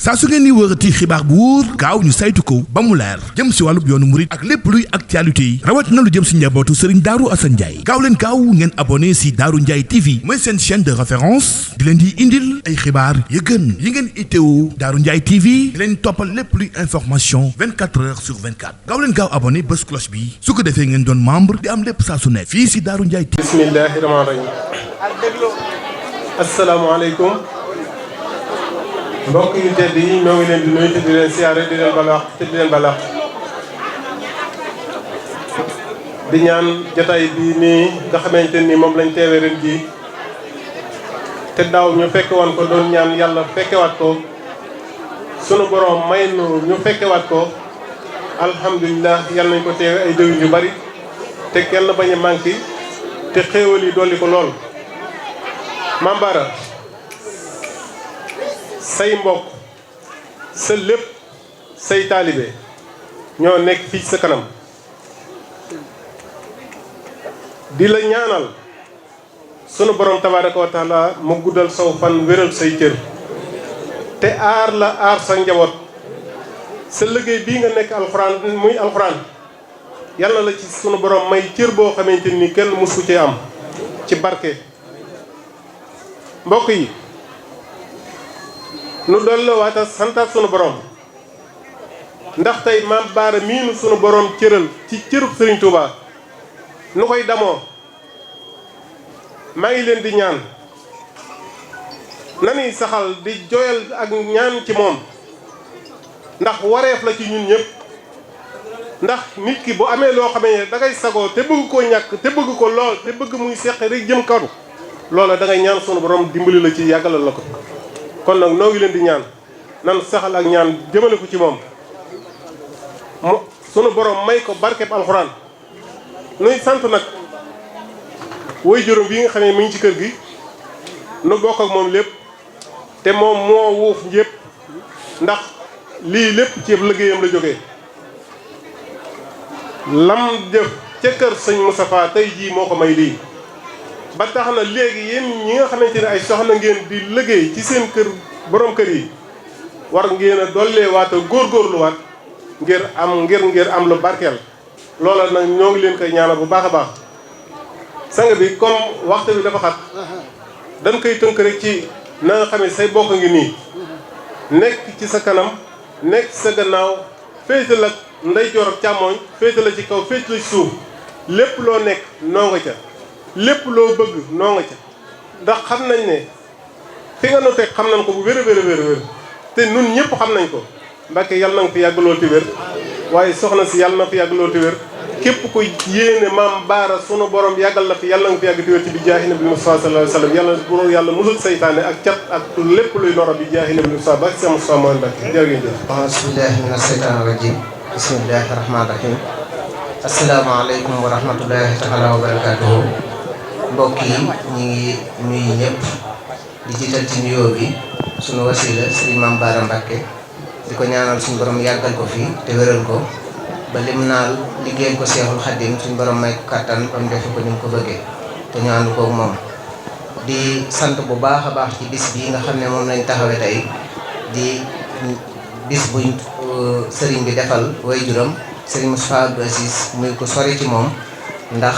saa su ngeen ni wërati xibaar bu wóor gaaw ñu saytu ko ba mu leer jëm si wàllub yoonu murit ak lépp luy actualité yi rawat na lu jëm si njabootu Serigne Darou Assane Ndiaye gaaw leen gaaw ngeen abonné si Darou Ndiaye TV mooy seen chaîne de référence di leen di indil ay xibaar yu gën yi ngeen itteewu Darou Ndiaye TV di leen toppal lépp luy information 24 heures sur 24 gaaw leen gaaw abonné bés cloche bi su ko defee ngeen doon membre di am lépp saa su nekk fii si Darou Ndiaye TV. bismillahi rahmaani rahim. asalaamaaleykum. mbokk yu tedd yi ñoo ngi leen di nuyu te di leen siyaare di leen balaax te di leen balaax di ñaan jotaay bi nii nga xamante ni moom lañ teewee ren ji te daaw ñu fekke woon ko doon ñaan yàlla fekkewaat ko sunu borom may nu ñu fekkewaat ko alhamdulilah yàlla nañ ko teewe ay déwén yu bari te kenn bañ a manqué te xéewal yi dolli ko lool. Mambara say mbokk sa lépp say taalibe ñoo nekk fii sa kanam di la ñaanal sunu borom tabaaraka wa taala mu guddal saw fan wéral say cër te aar la aar sa njaboot sa liggéey bii nga nekk alxuraan muy alxuraan yàlla la ci sunu borom may cër boo xamante ni kenn mësu ci am ci barke mbokk yi nu dolloo waata santaat sunu borom ndax tey maam baara miinu sunu borom cëral ci cërub Serigne Touba nu koy damoo maa ngi leen di ñaan nanuy saxal di joyal ak ñaan ci moom ndax wareef la ci ñun ñëpp ndax nit ki bu amee loo xamee ne dangay sagoo te bëgg koo ñàkk te bëgg ko lool te bëgg muy seqe rek jëm kaw loola dangay ñaan sunu borom dimbali la ci yàggalal la ko kon nag noo ngi leen di ñaan nan saxal ak ñaan jëmale ko ci moom mu sunu borom may ko barkeb alxuraan nuy sant nag woy juróom bi nga xam ne mi ngi ci kër gi nu bokk ak moom lépp te moom moo wuuf ñëpp ndax lii lépp ci liggéeyam la jógee lam jëf ca kër sëñ Moustapha tey jii moo ko may lii ba tax na léegi yéen ñi nga xamante ne ay soxna ngeen di liggéey ci seen kër borom kër yi war ngeen a dollee waat a góorgóorluwaat ngir am lu barkeel loola nag ñoo ngi leen koy ñaanal bu baax a baax sang bi comme waxtu bi dafa xat dañ koy tënk rek ci na nga xam ne say bokk ngi nii nekk ci sa kanam nekk ci sa gannaaw féete la ndeyjoor ak càmmooñ féete la ci kaw féete la ci suuf lépp loo nekk noo nga ca lépp loo bëgg noo nga ca ndax xam nañ ne fi nga nu teg xam nañ ko bu wér a wér te nun ñëpp xam nañ ko Mbàkke yàlla na nga fi yàgg lool te wér waaye soxna si yàlla na fi yàgg lool te wér képp ko yéene maam baara sunu borom yàggal la fi yàlla na nga fi yàgg te wér ci bi jaahi nabi Mustafa sallallahu alayhi wa sallam yàlla musul saytaane ak cat ak lépp luy loro bi jaahi nabi Mustafa ba sama Mustafa mooy Mbàkke jërëjëf. bismillahi mina shaytaani rajim bismillahi rahmaani rahim asalaamaaleykum wa rahmatullahi taala wa barakatuhu mbokk yi ñu ngi nuyu ñëpp di jiital ci nuyoo bi sunu wasila Serigne Mame Bara Mbacké di ko ñaanal suñu borom yàggal ko fii te wéral ko ba lim naal liggéeyal ko Seexul Xaddim suñu borom may ko kàttan ba mu defe ko ni mu ko bëggee te ñu ànd koog moom. di sant bu baax a baax ci bis bii nga xam ne moom lañ taxawee tey di bis buñ sëriñ bi defal waajuram Serigne Moustapha Abdou Aziz muy ko sori ci moom ndax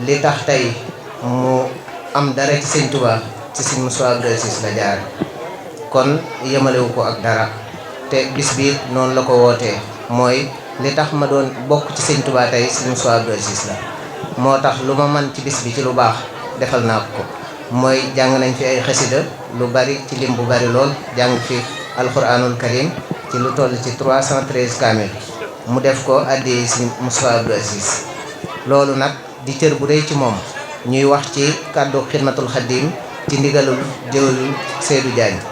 li tax tey mu am dara ci sëñ Touba ci sëñ Moustapha Abdou Aziz la jaar kon yemalewu ko ak dara te bis bi noonu la ko wootee mooy li tax ma doon bokk ci sëñ Touba tey sëñ Moustapha Abdou Aziz la moo tax lu ma man ci bis bi ci lu baax defal naa ko mooy jàng nañ fi ay xasida lu bari ci lim bu bari lool jàng fi alquranul karim ci lu toll ci 313 kaamil mu def ko addi sëñ Moustapha Abdou Aziz loolu nag di cër bu rëy ci moom ñuy wax ci kàddu xidmatul xaddim ci ndigalul jëwalul Seydou Diagne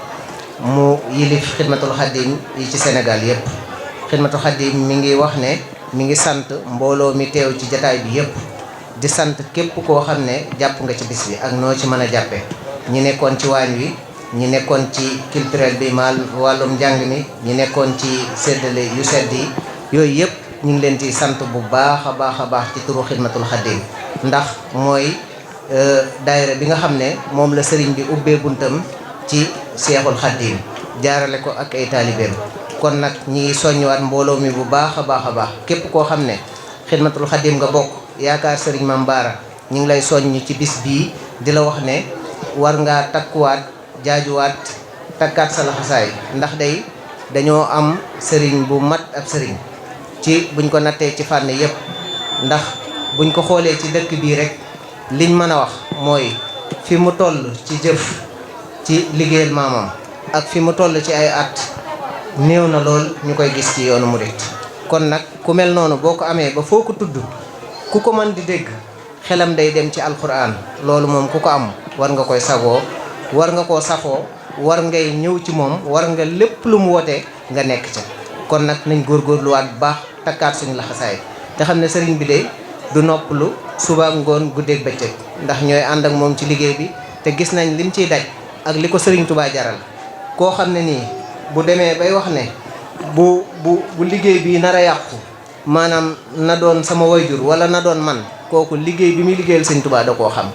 mu yilif xidmatul xaddim yi ci Sénégal yëpp xidmatul xaddim mi ngi wax ne mi ngi sant mbooloo mi teew ci jataay bi yëpp di sant képp koo xam ne jàpp nga ci bis bi ak noo ci mën a jàppe ñi nekkoon ci waañ wi ñi nekkoon ci culturel bi maal wàllum njàng mi ñi nekkoon ci séddale yu sedd yi yooyu yëpp ñu ngi leen ci sant bu baax a baax ci turu xidmatul xaddim ndax mooy daayira bi nga xam ne moom la sëriñ bi ubbee buntam ci Seexul Xaddim jaarale ko ak ay taalibeem. kon nag ñi ngi soññiwaat mbooloo mi bu baax a baax képp koo xam ne Xidmatul Xadim nga bokk yaakaar Serigne Mame Bara ñu ngi lay soññ ci bis bii di la wax ne war ngaa takkuwaat jaajuwaat takkaat sa laxasaay ndax day dañoo am sëriñ bu mat ab sëriñ ci buñ ko nattee ci fànn yépp ndax buñ ko xoolee ci dëkk bii rek liñ mën a wax mooy fi mu toll ci jëf ci liggéeyal maamam ak fi mu toll ci ay at néew na lool ñu koy gis ci yoonu murit kon nag ku mel noonu boo ko amee ba foo ko tudd ku ko mën di dégg xelam day dem ci alquran loolu moom ku ko am war nga koy sagoo war nga koo safoo war ngay ñëw ci moom war nga lépp lu mu wootee nga nekk ca kon nag nañ góorgóorluwaat bu baax takkaat suñu laxasaay te xam ne sëriñ bi de du noppalu suba ngoon guddeeg bëccëg ndax ñooy ànd ak moom ci liggéey bi te gis nañ lim ciy daj ak li ko sëriñ Touba jaral koo xam ne nii bu demee bay wax ne bu liggéey bi nar a yàqu maanaam na doon sama wayjur wala na doon man kooku liggéey bi muy liggéeyal sëriñ Touba da koo xam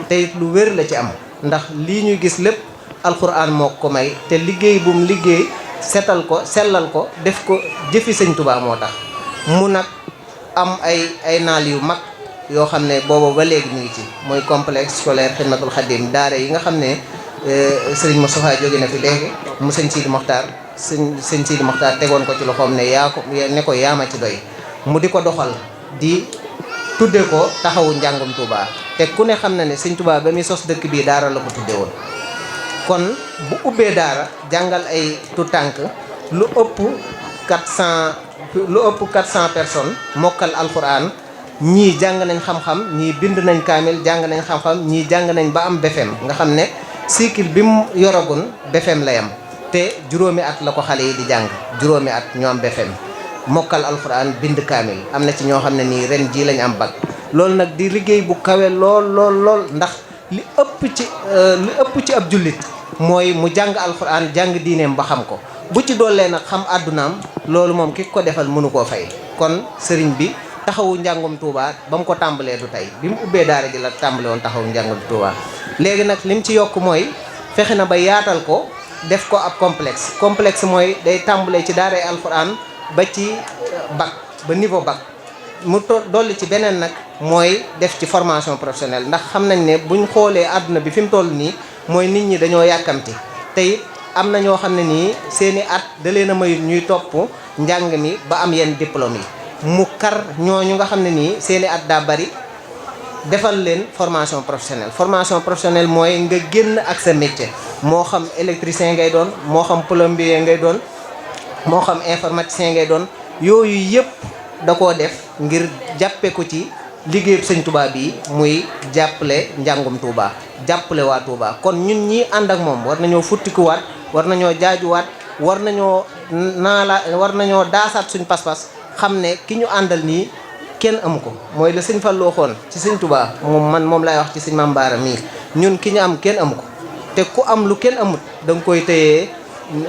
te it lu wér la ci am ndax lii ñuy gis lépp alxuraan moo ko may te liggéey bu mu liggéey setal ko sellal ko def ko jëfi sëñ Touba moo tax mu nag am ay naal yu mag yoo xam ne booba ba léegi ñu ngi ci mooy complexe scolaire Xidmatul Xadim daara yi nga xam ne sëriñ Moustapha jóge na fi léegi mu sëñ Sidi Mokhtar sëñ Sidi Mokhtar tegoon ko ci loxoom ne yaa ma ci doy mu di ko doxal di tudde ko taxawu njàngum Touba te ku ne xam na ne sëñ Touba ba muy sos dëkk bii daara la ko tudde woon kon bu ubbee daara jàngal ay tutànk lu ëpp 400 personnes mokkal alxuraan ñii jàng nañ xam-xam ñii bind nañ kaamil jàng nañ xam-xam ñii jàng nañ ba am BFEM nga xam ne cycle bi mu yoragun BFEM la yam te juróomi at la ko xale yi di jàng juróomi at ñoo am BFEM mokkal alxuraan bind kaamil am na ci ñoo xam ne nii ren jii lañ am bac loolu nag di liggéey bu kawe lool ndax li ëpp ci ab jullit mooy mu jàng alxuraan jàng diineem ba xam ko bu ci doolee nag xam àddunaam loolu moom ki ko defal mënu koo fay kon sëriñ bi taxawu njàngum Touba ba mu ko tàmbalee du tey bi mu ubbee daara ji la tàmbale woon taxawu njàngum Touba léegi nag lim ci yokk mooy fexe na ba yaatal ko def ko ab complexe mooy day tàmbalee ci daaray alxuraan ba ci bac ba niveau bac mu dolli ci beneen nag mooy def ci formation professionnelle ndax xam nañ ne buñ xoolee àdduna bi fi mu toll nii mooy nit ñi dañoo yàkkamti tey am na ñoo xam ne nii seeni at da leen a mayut ñuy topp njàng mi ba am yenn diplôme yi mu kar ñooñu nga xam ne nii seeni at daa bari defal leen formation professionnelle mooy nga génn ak sa métier moo xam électricien ngay doon moo xam plombier ngay doon moo xam informaticien ngay doon yooyu yëpp da koo def ngir jàppe ko ci liggéeyub sëñ Touba bi muy jàppale njàngum Touba jàppale waa Touba kon ñun ñii ànd ak moom war nañoo futtikuwaat war nañoo jaajuwaat war nañoo daasaat suñ pas-pas xam ne ki ñu àndal nii kenn amu ko mooy la sëñ Fallou waxoon ci sëñ Touba moom laay wax ci sëñ Mame Bara mii ñun ki ñu am kenn amu ko te ku am lu kenn amut da nga koy téyee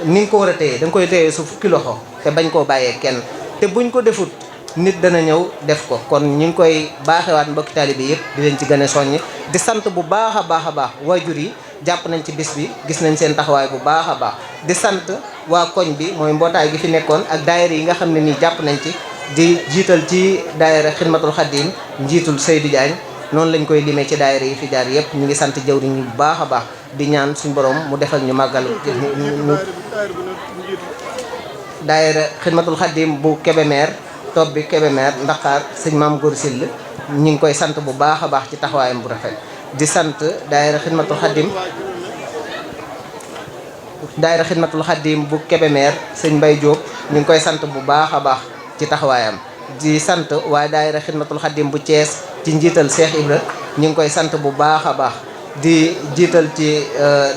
ni nga ko war a téyee da nga koy téyee su fukki loxo te bañ koo bàyyee kenn te buñ ko defut nit dana ñëw def ko kon ñu ngi koy baaxewaat mbokki taalibe yëpp di leen ci gën a soññ di sant bu baax a baax waajur yi jàpp nañ ci bis bi gis nañ seen taxawaay bu baax a baax di sant waa koñ bi mooy mbootaay gi fi nekkoon ak daayira yi nga xam ne nii jàpp nañ ci di jiital ci daayira Xidmatul Xadim njiitul Seydou Diagne noonu lañ koy limee ci daayira yi fi jaar yëpp ñu ngi sant jëwriñ ñu bu baax a baax di ñaan suñu borom mu defal ñu màggal daayira Xidmatul Xadim bu Kébémer topp bi Kébémer Ndakaar sëñ Maam Góor Sill ñu ngi koy sant bu baax a baax ci taxawaayam bu rafet di sant daayira Xidmatul Xadim bu Kébémer sëñ Mbay Diop ñu ngi koy sant bu baax a baax ci taxawaayam di sant waaye daayira Xidmatul Xadim bu Thiès ci njiital Cheikh Ibra ñu ngi koy sant bu baax a baax di jiital ci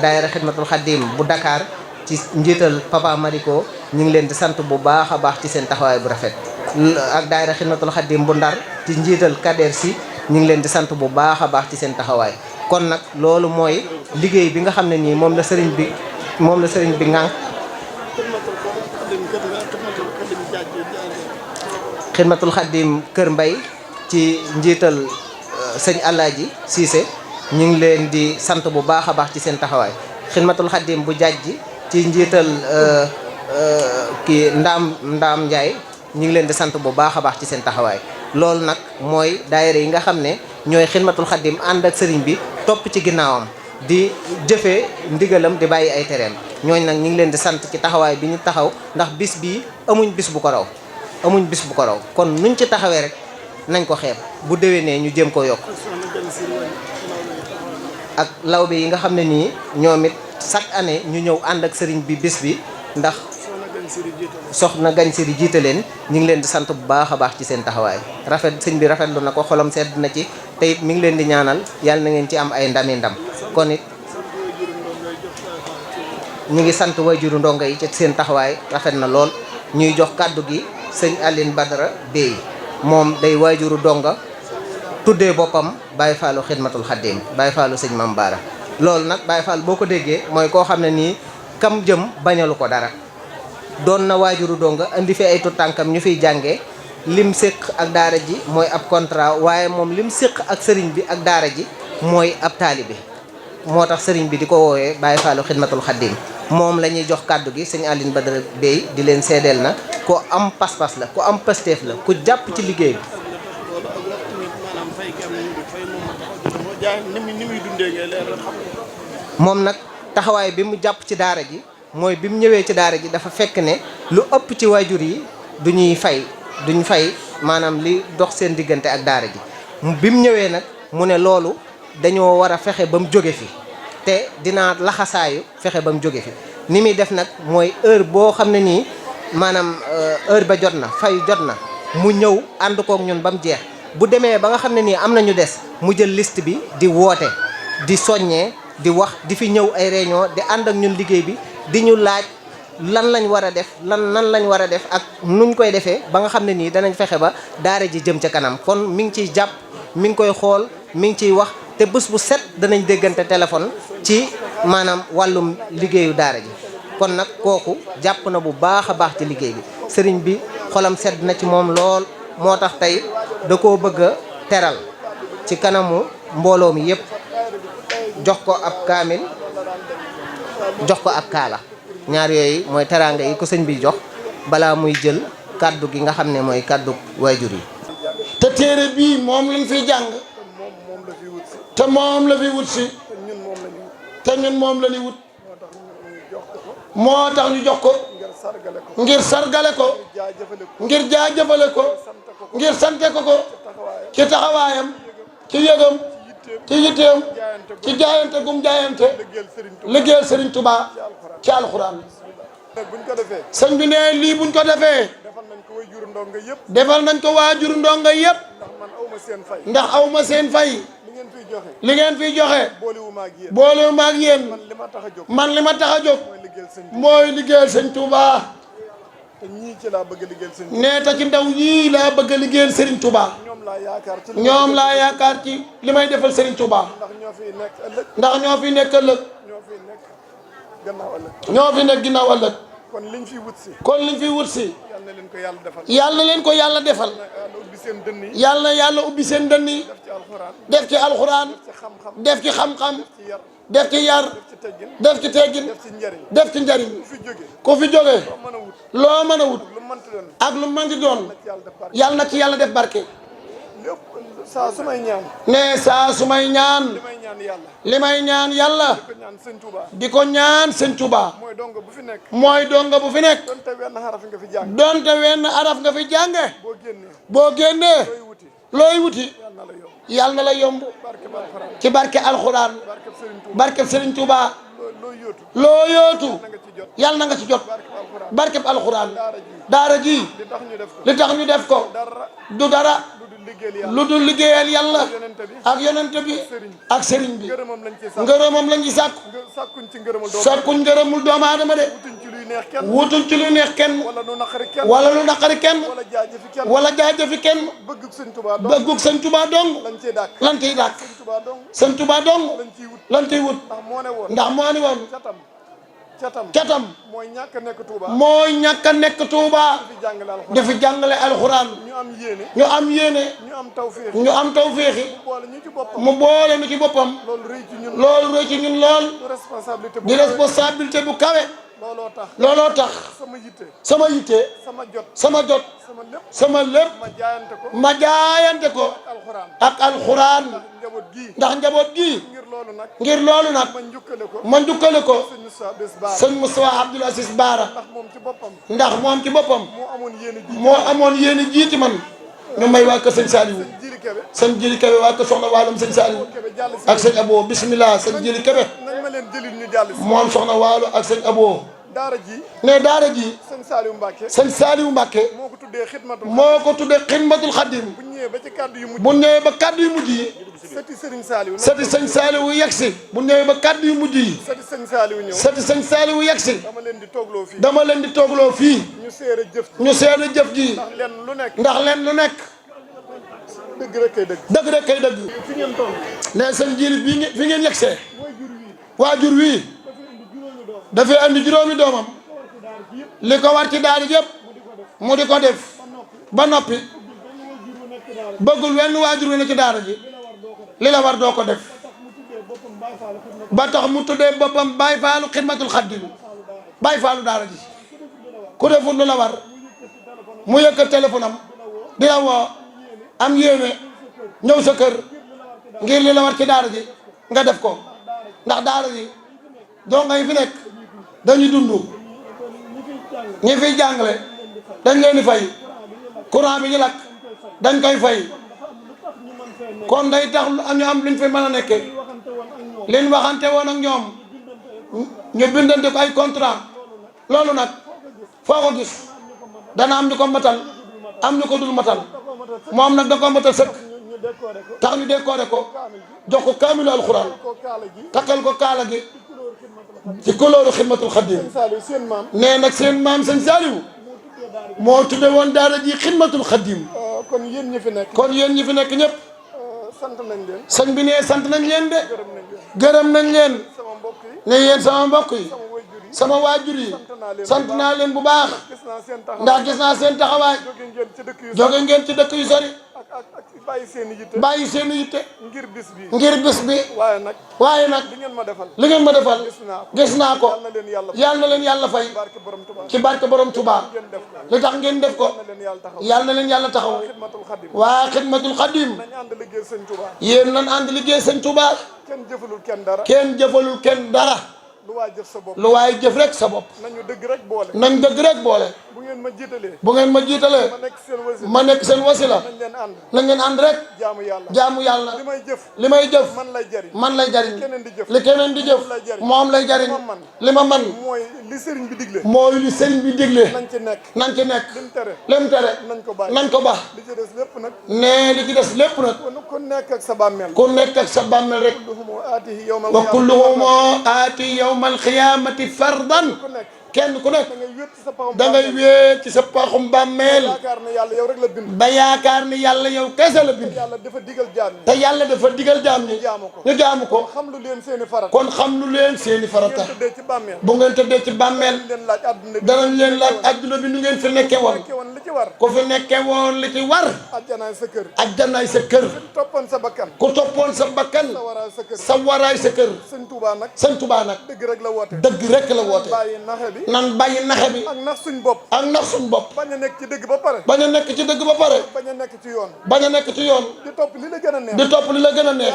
daayira Xidmatul Xadim bu Dakar ci njiital Papa Mariko ñu ngi leen di sant bu baax a baax ci seen taxawaay bu rafet ak daayira Xidmatul Xadim bu Ndar ci njiital Kader Si ñu ngi leen di sant bu baax a baax ci seen taxawaay kon nag loolu mooy liggéey bi nga xam ne nii moom la sëriñ bi ŋànk Xidmatul Xadim Kër Mbay ci njiital sëñ Alaaji Siise ñu ngi leen di sant bu baax a baax ci seen taxawaay Xidmatul Xadim bu Jajji ci njiital kii Ndaam Ndiaye ñu ngi leen di sant bu baax a baax ci seen taxawaay loolu nag mooy daayira yi nga xam ne ñooy xidmatul xaddim ànd ak sëriñ bi topp ci ginnaawam di jëfee ndigalam di bàyyi ay tereem ñooñ nag ñu ngi leen di sant ci taxawaay bi ñu taxaw ndax bis bii amuñ bis bu ko raw amuñ bis bu ko raw kon nuñ ci taxawee rek nañ ko xeeb bu déwénee ñu jéem koo yokk ak lawbe yi nga xam ne nii ñoom it chaque année ñu ñëw ànd ak sëriñ bi bis bi ndax soxna Gañ Siri jiite leen ñu ngi leen di sant bu baax a baax ci seen taxawaay sëñ bi rafetlu na ko xolam sedd na ci te it mi ngi leen di ñaanal yàlla na ngeen ci am ay ndami ndam kon it ñu ngi sant wayjuru ndongo yi ci seen taxawaay rafet na lool ñuy jox kàddu gi sëñ Aline Badara Bey moom day wayjuru donga tuddee boppam Baye Fallou xidmatul xaddim Baye Fallou sëñ Mam Baara loolu nag Baye Fall boo ko déggee mooy koo xam ne nii kam jëm bañalu ko dara doon na waajuru donga indi fi ay tànkam ñu fiy jàngee lim séq ak daara ji mooy ab contrat waaye moom lim séq ak sëriñ bi ak daara ji mooy ab taalibe moo tax sëriñ bi di ko woowee Baye Fallou xidmatul xaddim moom la ñuy jox kàddu gi sëñ Aline Badara Bey di leen seedeel na ku am pas-pas la ku am pasteef la ku jàpp ci liggéey bi moom nag taxawaay bi mu jàpp ci daara ji mooy bi mu ñëwee ci daara ji dafa fekk ne lu ëpp ci waajur yi duñ fay maanaam li dox seen diggante ak daara ji bi mu ñëwee nag mu ne loolu dañoo war a fexe ba mu jóge fi te dinaa laxasaayu fexe ba mu jóge fi ni muy def nag mooy heure boo xam ne nii maanaam heure ba jot na fayu jot na mu ñëw ànd kook ñun ba mu jeex bu demee ba nga xam ne nii am na ñu des mu jël liste bi di woote di soññee di wax di fi ñëw ay réunion di ànd ak ñun liggéey bi di ñu laaj lan lañ war a def nan lañ war a def ak nuñ koy defee ba nga xam ne nii danañ fexe ba daara ji jëm ca kanam kon mi ngi ciy jàpp mi ngi koy xool mi ngi ciy wax te bés bu set danañ déggante téléphone ci maanaam wàllum liggéeyu daara ji kon nag kooku jàpp na bu baax a baax ci liggéey bi sëriñ bi xolam sedd na ci moom lool moo tax tey da koo bëgg a teral ci kanamu mbooloo mi yëpp jox ko ab kaamil jox ko ab kaala ñaar yooyu mooy teraanga yi ko sëñ bi jox balaa muy jël kàddu gi nga xam ne mooy kàddu waajur yi. te téere bii moom lañ fiy jàng te moom la fi wut si te ñun moom la ñuy wut moo tax ñu jox ko ngir sargale ko ngir jaajëfale ko ngir sante ko ci taxawaayam ci yëgam ci yitteem ci jaayante gum jaayante liggéeyal Serigne Touba ci alxuraan sëñ bi ne lii buñ ko defee defal nañ ko waajur ndonga yëpp ndax awma seen fay li ngeen fiy joxe boolewuma ak yéen man li ma tax a jóg mooy liggéeyal Sëñ Touba nee ta ci ndaw yii laa bëgg a liggéeyal Serigne Touba ñoom laa yaakaar ci li may defal Serigne Touba ndax ñoo fi nekk ëllëg ñoo fi nekk ginnaaw ëllëg kon liñ fi wut si yàlla na leen ko yàlla defal yàlla na yàlla ubbi seen dënn yi def ci alxuraan def ci xam-xam def ci yar def ci teggin def ci njariñ ku fi jógee loo mën a wut ak lu mën di doon yàlla na ci yàlla def barke saa su may ñaan ne saa su may ñaan li may ñaan yàlla di ko ñaan Sëñ Touba mooy donga bu fi nekk donte wenn araf nga fi jànge boo génnee looy wuti yàlla na la yomb ci barke alxuraan barke Serigne Touba loo yootu yàlla na nga ci jot barke alxuraan daara ji li tax ñu def ko du dara lu dul liggéeyal yàlla ak yonent bi ak sëriñ bi ngërëmam lañ ci sàkkuñ ngërëmul doomu aadama de wutuñ ci lu neex kenn wala lu naqari kenn wala jaajëfi kenn bëggug Sëñ Touba dong lan ciy dàkk Sëñ Touba dong lan ciy wut ndax moo ni woon catam mooy ñàkk a nekk Touba dafi jàngale alxuraan ñu am yéene ñu am tawféexi mu boole ñu ci boppam loolu rëy ci ñun lool di responsabilité bu kawe looloo tax sama yitte sama jot sama lépp ma jaayante ko ak alxuraan ndax njaboot gi ngir loolu nag ma njukkale ko sëñ Moussa Abdoul Aziz Baara ndax moom ci boppam moo amoon yéene ji ci man ñu may waa kër sëñ Saliou sëñ Jili Kebe waa kër soxna Waalum sëñ Saliou ak sëñ Abo bismillah sëñ Jili Kebe moom soxna Waalo ak sëñ Abo ne daara ji sëñ Saliou Mbacke moo ko tuddee xidmatul xadim bu ñëwee ba kaddu yu mujj yi sëti sëñ Saliou yegsi bu ñëwee ba kaddu yu mujj yi sëti sëñ Saliou yegsi dama leen di toogloo fii ñu seere jëf ji ndax leen lu nekk dëgg rek kay dëgg ne sëñ Jili fi ngeen yegsee waajur wii dafay andi juróomi doomam li ko war ci daara yëpp mu di ko def ba noppi bëggul wenn waajur wi ne ci daara ji li la war doo ko def ba tax mu tuddee boppam Baye Fallou xidmatul xaddim Baye Fallou daara ji ku deful lu la war mu yëkkat téléphone am di la woo am yéene ñëw sa kër ngir li la war ci daara ji nga def ko ndax daara ji doo ngay fi nekk dañuy dund ñi fiy jàngale dañ leen di fay courant bi ñu lakk dañ koy fay kon day tax ñu am luñ fi mën a nekkee liñ waxante woon ak ñoom ñu bindante ko ay contrat loolu nag foo ko gis dana am ñu ko matal am ñu ko dul matal moom nag da ko matal sëkk tax ñu décoré ko jox ko kaamilu alxuraan takkal ko kaala gi ci kolooru xidmatul xadim nee nag seen maam sëñ Saliou moo tudde woon daara ji xidmatul xadim kon yéen ñi fi nekk ñëpp sant nañ leen sëñ bi ne sant nañ leen de gërëm nañ leen ne yéen sama mbokk yi sama waajur yi sant naa leen bu baax ndax gis naa seen taxawaay jóge ngeen ci dëkk yu sori bàyyi seen yitte ngir bis bi waaye nag li ngeen ma defal gis naa ko yàlla na leen yàlla fay ci barke borom Touba li tax ngeen def ko yàlla na leen yàlla taxaw waa xidmatul xadim yéen nan ànd liggéey sëñ Touba kenn jëfalul kenn dara lu waay jëf rek sa bopp nañ dëgg rek boole bu ngeen ma jiitalee ma nekk seen wasila nañ leen ànd rek jaamu yàlla li may jëf man lay jariñ li keneen di jëf moom lay jariñ li ma man mooy li sëriñ bi digle nañ ci nekk lim tere nañ ko baax nee li ci des lépp nag ku nekk ak sa bàmmeel rek wa kulluhum aati yawmal qiyaamati fardan kenn ku nekk da ngay wéet ci sa paxum bàmmeel ba yaakaar ni yàlla yow kese la bind te yàlla dafa digal jaam ñi ñu jaamu ko kon xam lu leen seeni farata bu ngeen tëddee ci bàmmeel danañ leen laaj adduna bi nu ngeen fi nekke woon ku fi nekke woon li ci war ajjanaay sa kër ku toppoon sa bakkan sa waraay sa kër sëñ Tuubaa nag dëgg rek la woote nan bàyyi naxe bi ak nax suñ bopp bañ a nekk ci dëgg ba pare bañ a nekk ci yoon di topp li la gën a neex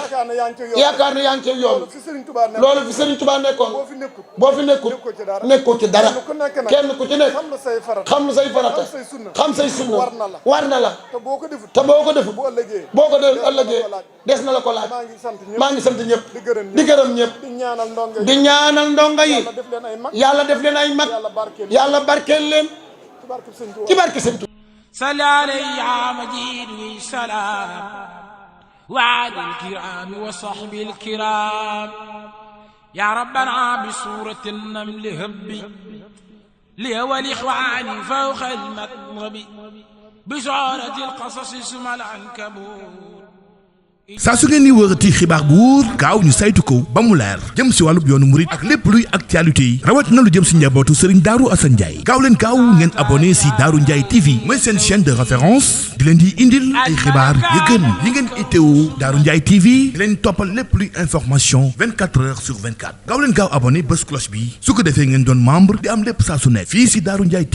yaakaar ne yaa ngi ci yoon loolu fi Serigne Touba nekkoon boo fi nekkul nekkoo ci dara kenn ku ci nekk xam say farata xam say sunna war na la te boo ko defut boo ko defut ëllëgee des na la ko laaj maa ngi sant ñëpp di gërëm ñëpp di ñaanal ndongo yi yàlla def leen ay mag yàlla barkeel leen ci barke sëñ Tuubaa salli alayhi ya majid wi salaam wa ali alkiram wa sahbi alkiram ya rabbana bi surati an-naml habbi li wal ikhwani fawqa al-matlabi bi surati al-qasas suma al-ankabut saa su ngeen ni wërati xibaar bu wóor gaaw ñu saytu ko ba mu leer jëm si wàllub yoonu murit ak lépp luy actualité yi rawat na lu jëm si njabootu Serigne Darou Assane Ndiaye gaaw leen gaaw ngeen abonné si Darou Ndiaye TV mooy seen chaîne de référence di leen di indil ay xibaar yu gën yi ngeen itteewu Darou Ndiaye TV di leen toppal lépp luy information 24 heures sur 24 gaaw leen gaaw abonné bés cloche bi su ko defee ngeen doon membre di am lépp saa su nekk fii si Darou Ndiaye